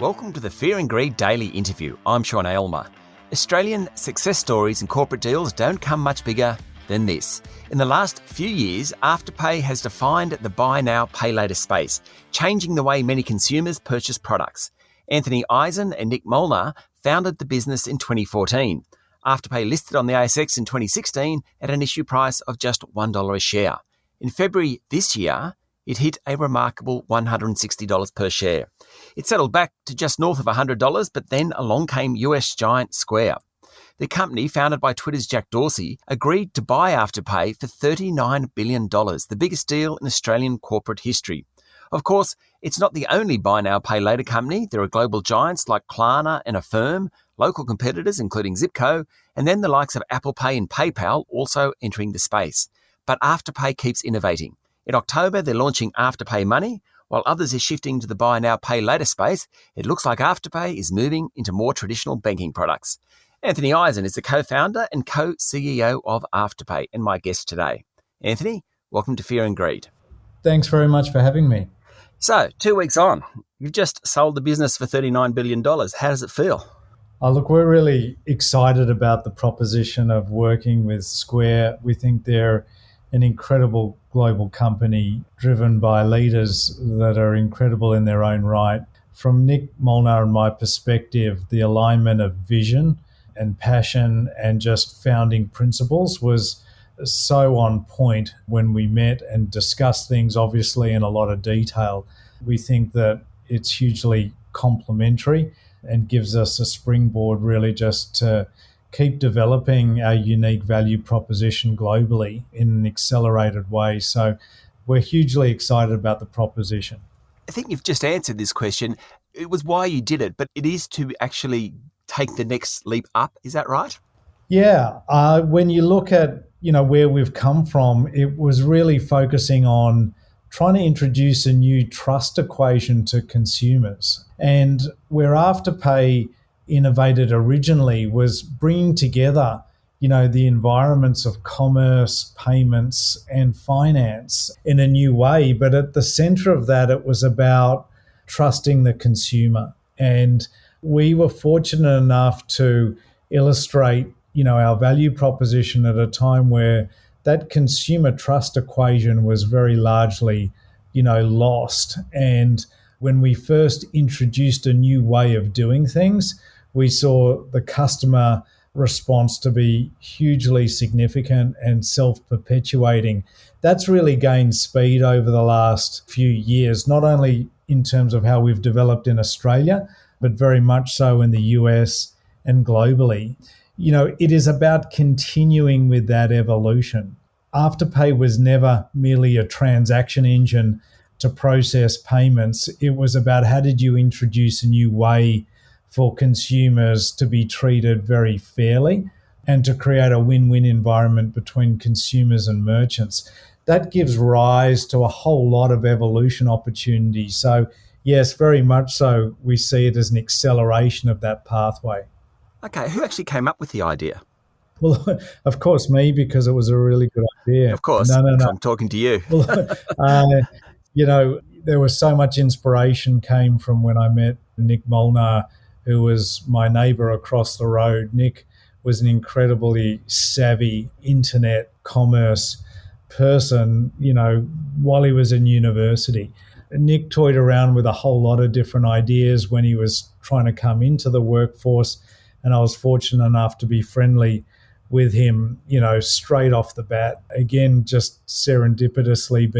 Welcome to the Fear and Greed Daily Interview. I'm Sean Aylmer. Australian success stories and corporate deals don't come much bigger than this. In the last few years, Afterpay has defined the buy now, pay later space, changing the way many consumers purchase products. Anthony Eisen and Nick Molnar founded the business in 2014. Afterpay listed on the ASX in 2016 at an issue price of just $1 a share. In February this year, it hit a remarkable $160 per share. It settled back to just north of $100, but then along came US giant Square. The company, founded by Twitter's Jack Dorsey, agreed to buy Afterpay for $39 billion, the biggest deal in Australian corporate history. Of course, it's not the only buy now, pay later company. There are global giants like Klarna and Affirm, local competitors including Zipco, and then the likes of Apple Pay and PayPal also entering the space. But Afterpay keeps innovating. In October, they're launching Afterpay Money. While others are shifting to the buy now, pay later space, it looks like Afterpay is moving into more traditional banking products. Anthony Eisen is the co-founder and co-CEO of Afterpay and my guest today. Anthony, welcome to Fear and Greed. Thanks very much for having me. So, 2 weeks on, you've just sold the business for $39 billion. How does it feel? Oh, look, we're really excited about the proposition of working with Square. We think they're an incredible global company driven by leaders that are incredible in their own right. From Nick Molnar and my perspective, the alignment of vision and passion and just founding principles was so on point when we met and discussed things, obviously, in a lot of detail. We think that it's hugely complementary and gives us a springboard really just to keep developing our unique value proposition globally in an accelerated way. So we're hugely excited about the proposition. I think you've just answered this question. It was why you did it, but it is to actually take the next leap up. Is that right? Yeah. When you look at, where we've come from, it was really focusing on trying to introduce a new trust equation to consumers. And where Afterpay innovated originally was bringing together, the environments of commerce, payments, and finance in a new way. But at the center of that, it was about trusting the consumer. And we were fortunate enough to illustrate, our value proposition at a time where that consumer trust equation was very largely, lost. And when we first introduced a new way of doing things, we saw the customer response to be hugely significant and self-perpetuating. That's really gained speed over the last few years, not only in terms of how we've developed in Australia, but very much so in the US and globally. It is about continuing with that evolution. Afterpay was never merely a transaction engine to process payments. It was about how did you introduce a new way for consumers to be treated very fairly and to create a win-win environment between consumers and merchants. That gives rise to a whole lot of evolution opportunities. So yes, very much so, we see it as an acceleration of that pathway. Okay, who actually came up with the idea? Well, of course, me, because it was a really good idea. Of course, No. I'm talking to you. Well, there was so much inspiration came from when I met Nick Molnar, who was my neighbour across the road. Nick was an incredibly savvy internet commerce person, while he was in university. Nick toyed around with a whole lot of different ideas when he was trying to come into the workforce, and I was fortunate enough to be friendly with him, straight off the bat. Again, just serendipitously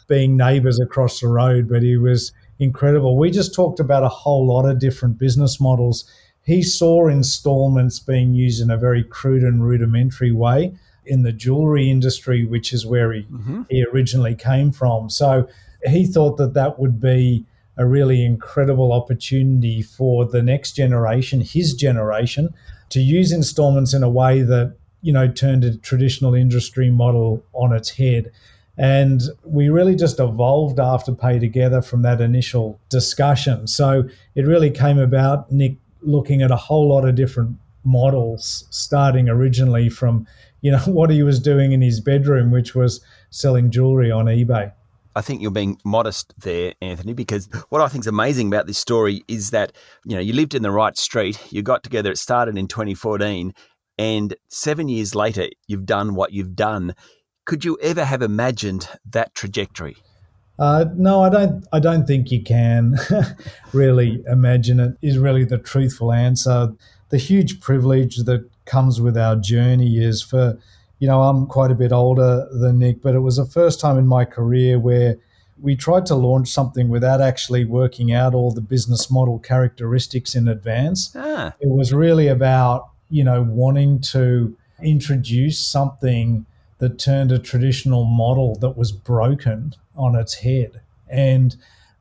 being neighbours across the road, but he was incredible. We just talked about a whole lot of different business models. He saw installments being used in a very crude and rudimentary way in the jewelry industry, which is where he originally came from. So he thought that would be a really incredible opportunity for the next generation, his generation, to use installments in a way that, turned a traditional industry model on its head. And we really just evolved Afterpay together from that initial discussion. So it really came about Nick looking at a whole lot of different models, starting originally from, what he was doing in his bedroom, which was selling jewelry on eBay. I think you're being modest there, Anthony, because what I think is amazing about this story is that, you lived in the right street, you got together, it started in 2014, and 7 years later, you've done what you've done. Could you ever have imagined that trajectory? No, I don't. I don't think you can really imagine it. Is really the truthful answer. The huge privilege that comes with our journey is I'm quite a bit older than Nick, but it was the first time in my career where we tried to launch something without actually working out all the business model characteristics in advance. It was really about wanting to introduce something that turned a traditional model that was broken on its head. And,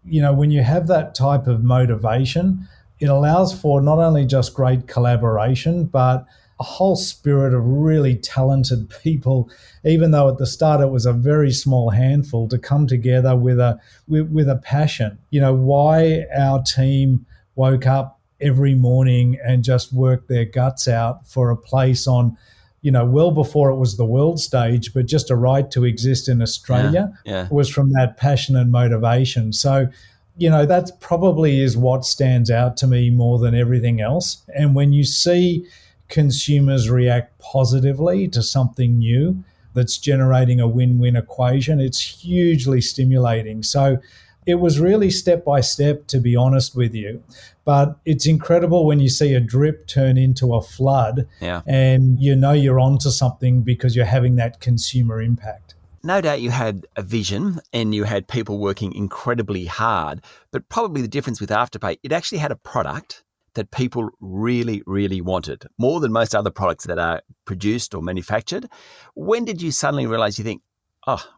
when you have that type of motivation, it allows for not only just great collaboration, but a whole spirit of really talented people, even though at the start it was a very small handful, to come together with a passion. Why our team woke up every morning and just worked their guts out for a place on, well before it was the world stage, but just a right to exist in Australia was from that passion and motivation. So, that probably is what stands out to me more than everything else. And when you see consumers react positively to something new that's generating a win-win equation, it's hugely stimulating. So it was really step by step, to be honest with you. But it's incredible when you see a drip turn into a flood and you're onto something because you're having that consumer impact. No doubt you had a vision and you had people working incredibly hard, but probably the difference with Afterpay, it actually had a product that people really, really wanted, more than most other products that are produced or manufactured. When did you suddenly realize, you think,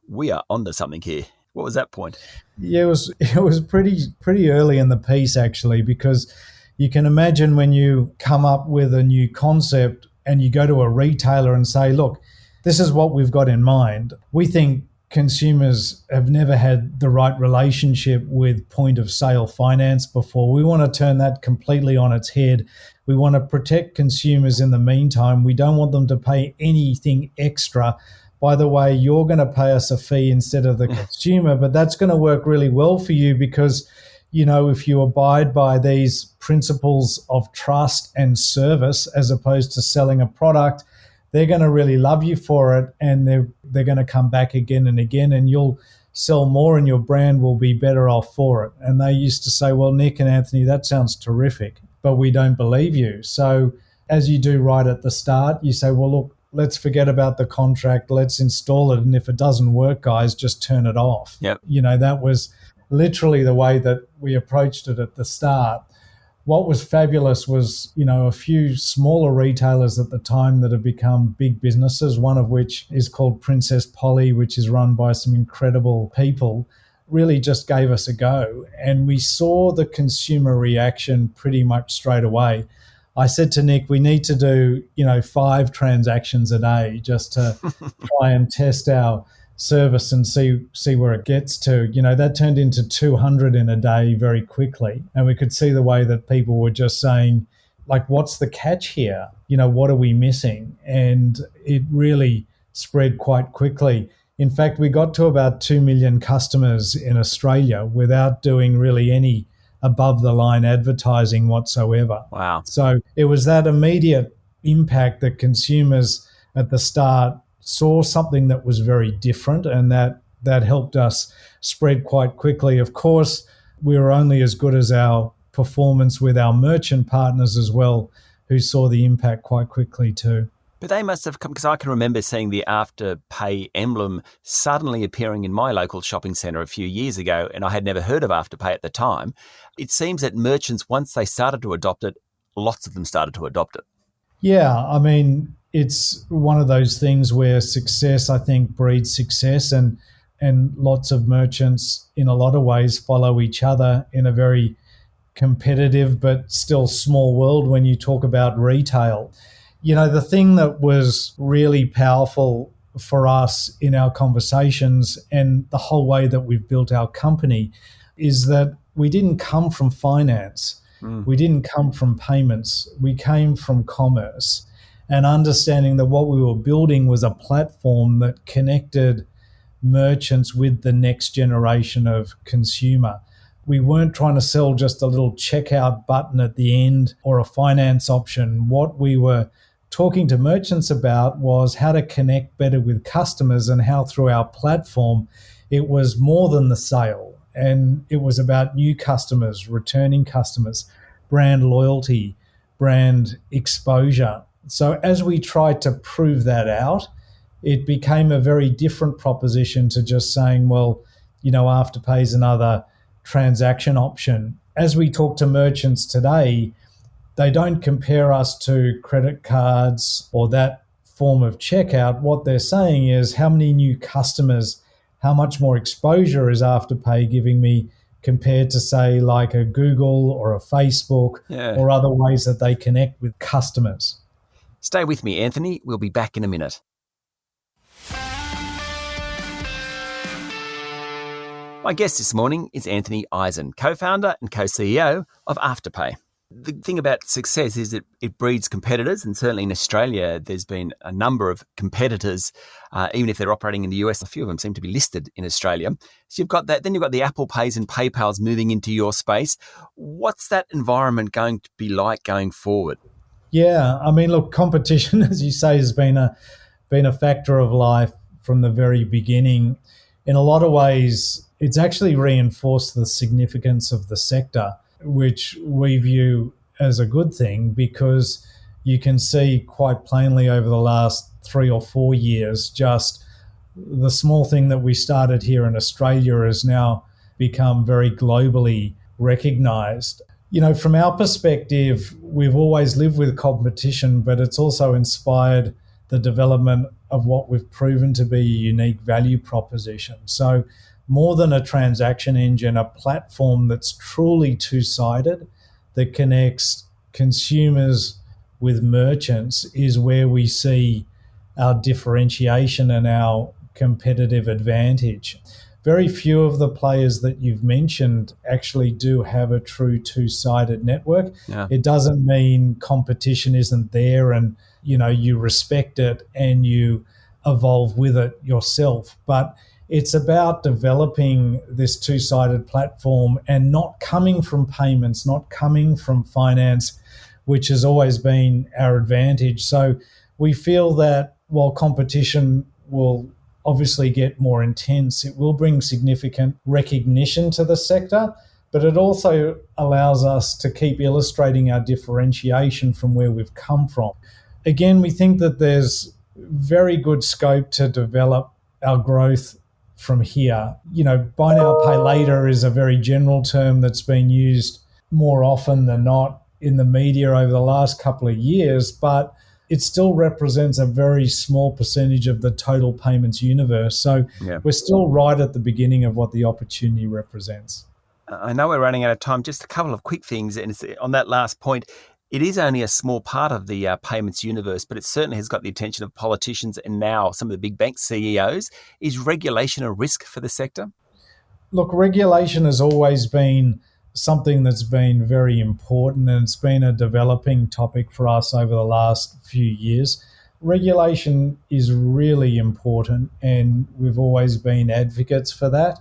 we are onto something here? What was that point? Yeah, it was pretty early in the piece, actually, because you can imagine when you come up with a new concept and you go to a retailer and say, look, this is what we've got in mind. We think consumers have never had the right relationship with point of sale finance before. We want to turn that completely on its head. We want to protect consumers in the meantime. We don't want them to pay anything extra. By the way, you're going to pay us a fee instead of the consumer, but that's going to work really well for you because, if you abide by these principles of trust and service as opposed to selling a product, they're going to really love you for it, and they're going to come back again and again, and you'll sell more and your brand will be better off for it. And they used to say, well, Nick and Anthony, that sounds terrific, but we don't believe you. So as you do right at the start, you say, well, look, let's forget about the contract. Let's install it. And if it doesn't work, guys, just turn it off. Yep. That was literally the way that we approached it at the start. What was fabulous was, a few smaller retailers at the time that have become big businesses, one of which is called Princess Polly, which is run by some incredible people, really just gave us a go. And we saw the consumer reaction pretty much straight away. I said to Nick, we need to do, 5 transactions a day just to try and test our service and see where it gets to. That turned into 200 in a day very quickly. And we could see the way that people were just saying, like, what's the catch here? What are we missing? And it really spread quite quickly. In fact, we got to about 2 million customers in Australia without doing really any above-the-line advertising whatsoever. Wow. So it was that immediate impact that consumers at the start saw something that was very different, and that helped us spread quite quickly. Of course, we were only as good as our performance with our merchant partners as well, who saw the impact quite quickly too. But they must have come, because I can remember seeing the Afterpay emblem suddenly appearing in my local shopping centre a few years ago, and I had never heard of Afterpay at the time. It seems that merchants, once they started to adopt it, lots of them started to adopt it. Yeah, I mean, it's one of those things where success, I think, breeds success, and lots of merchants in a lot of ways follow each other in a very competitive but still small world when you talk about retail. The thing that was really powerful for us in our conversations and the whole way that we've built our company is that we didn't come from finance. We didn't come from payments. We came from commerce, and understanding that what we were building was a platform that connected merchants with the next generation of consumer. We weren't trying to sell just a little checkout button at the end or a finance option. What we were talking to merchants about was how to connect better with customers, and how through our platform it was more than the sale. And it was about new customers, returning customers, brand loyalty, brand exposure. So as we tried to prove that out, it became a very different proposition to just saying, well, Afterpay is another transaction option. As we talk to merchants today, they don't compare us to credit cards or that form of checkout. What they're saying is, how many new customers, how much more exposure is Afterpay giving me compared to, say, like a Google or a Facebook or other ways that they connect with customers. Stay with me, Anthony. We'll be back in a minute. My guest this morning is Anthony Eisen, co-founder and co-CEO of Afterpay. The thing about success is that it breeds competitors, and certainly in Australia, there's been a number of competitors, even if they're operating in the US. A few of them seem to be listed in Australia. So you've got that. Then you've got the Apple Pays and PayPals moving into your space. What's that environment going to be like going forward? Yeah, I mean, look, competition, as you say, has been a factor of life from the very beginning. In a lot of ways, it's actually reinforced the significance of the sector, which we view as a good thing, because you can see quite plainly over the last 3 or 4 years, just the small thing that we started here in Australia has now become very globally recognised. From our perspective, we've always lived with competition, but it's also inspired the development of what we've proven to be a unique value proposition. So more than a transaction engine, a platform that's truly two-sided, that connects consumers with merchants, is where we see our differentiation and our competitive advantage. Very few of the players that you've mentioned actually do have a true two-sided network. Yeah. It doesn't mean competition isn't there and you respect it and you evolve with it yourself. But it's about developing this two-sided platform and not coming from payments, not coming from finance, which has always been our advantage. So we feel that while competition will obviously get more intense, it will bring significant recognition to the sector, but it also allows us to keep illustrating our differentiation from where we've come from. Again, we think that there's very good scope to develop our growth from here. Buy now, pay later is a very general term that's been used more often than not in the media over the last couple of years, but it still represents a very small percentage of the total payments universe. So We're still right at the beginning of what the opportunity represents. I know we're running out of time. Just a couple of quick things. And on that last point, it is only a small part of the payments universe, but it certainly has got the attention of politicians and now some of the big bank CEOs. Is regulation a risk for the sector? Look, regulation has always been something that's been very important, and it's been a developing topic for us over the last few years. Regulation is really important, and we've always been advocates for that.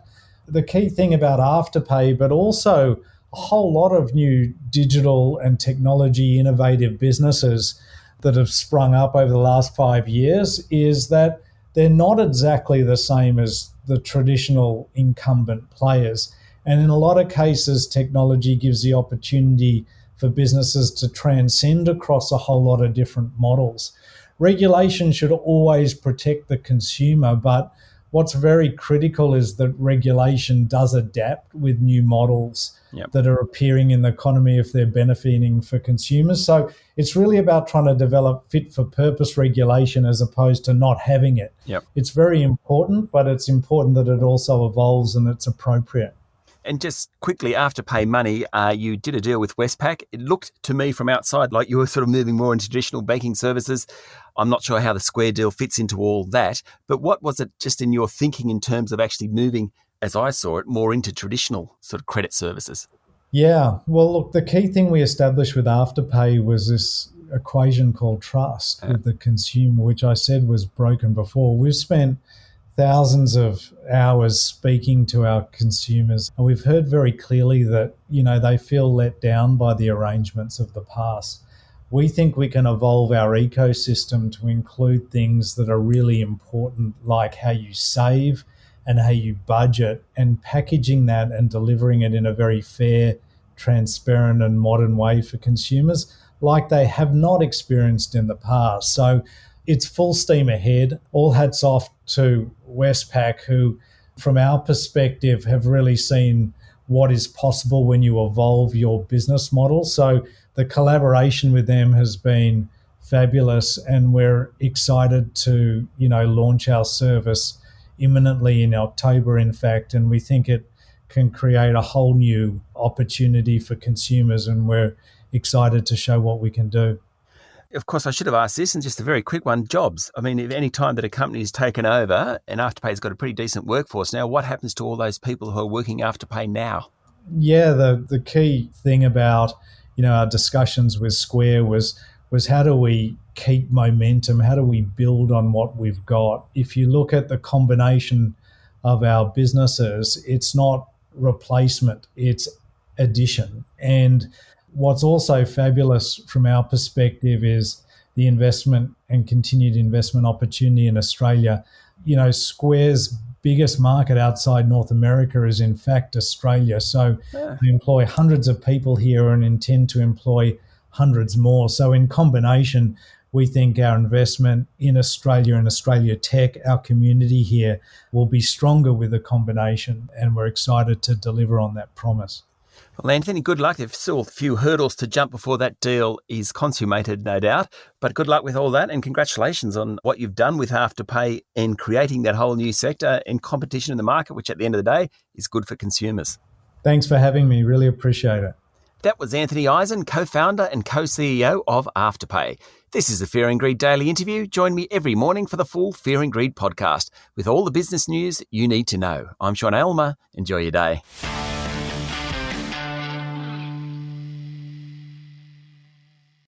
The key thing about Afterpay, but also a whole lot of new digital and technology innovative businesses that have sprung up over the last 5 years, is that they're not exactly the same as the traditional incumbent players. And in a lot of cases, technology gives the opportunity for businesses to transcend across a whole lot of different models. Regulation should always protect the consumer, but what's very critical is that regulation does adapt with new models that are appearing in the economy if they're benefiting for consumers. So it's really about trying to develop fit-for-purpose regulation as opposed to not having it. It's very important, but it's important that it also evolves and it's appropriate. And just quickly, Afterpay Money, you did a deal with Westpac. It looked to me from outside like you were sort of moving more into traditional banking services. I'm not sure how the Square deal fits into all that, but what was it just in your thinking in terms of actually moving, as I saw it, more into traditional sort of credit services? Yeah, well, look, the key thing we established with Afterpay was this equation called trust with the consumer, which I said was broken before. We've spent thousands of hours speaking to our consumers, and we've heard very clearly that, they feel let down by the arrangements of the past. We think we can evolve our ecosystem to include things that are really important, like how you save and how you budget, and packaging that and delivering it in a very fair, transparent and modern way for consumers like they have not experienced in the past. So it's full steam ahead. All hats off to Westpac, who, from our perspective, have really seen what is possible when you evolve your business model. So the collaboration with them has been fabulous, and we're excited to, launch our service imminently in October, in fact, and we think it can create a whole new opportunity for consumers, and we're excited to show what we can do. Of course, I should have asked this, and just a very quick one, jobs. I mean, if any time that a company is taken over, and Afterpay's got a pretty decent workforce now, what happens to all those people who are working Afterpay now? Yeah, the key thing about, our discussions with Square was how do we keep momentum? How do we build on what we've got? If you look at the combination of our businesses, it's not replacement, it's addition. And what's also fabulous from our perspective is the investment and continued investment opportunity in Australia. Square's biggest market outside North America is in fact Australia. So we employ hundreds of people here and intend to employ hundreds more. So in combination, we think our investment in Australia and Australia Tech, our community here, will be stronger with the combination, and we're excited to deliver on that promise. Well, Anthony, good luck. There's still a few hurdles to jump before that deal is consummated, no doubt. But good luck with all that, and congratulations on what you've done with Afterpay in creating that whole new sector in competition in the market, which at the end of the day is good for consumers. Thanks for having me. Really appreciate it. That was Anthony Eisen, co-founder and co-CEO of Afterpay. This is the Fear and Greed Daily Interview. Join me every morning for the full Fear and Greed podcast with all the business news you need to know. I'm Sean Aylmer. Enjoy your day.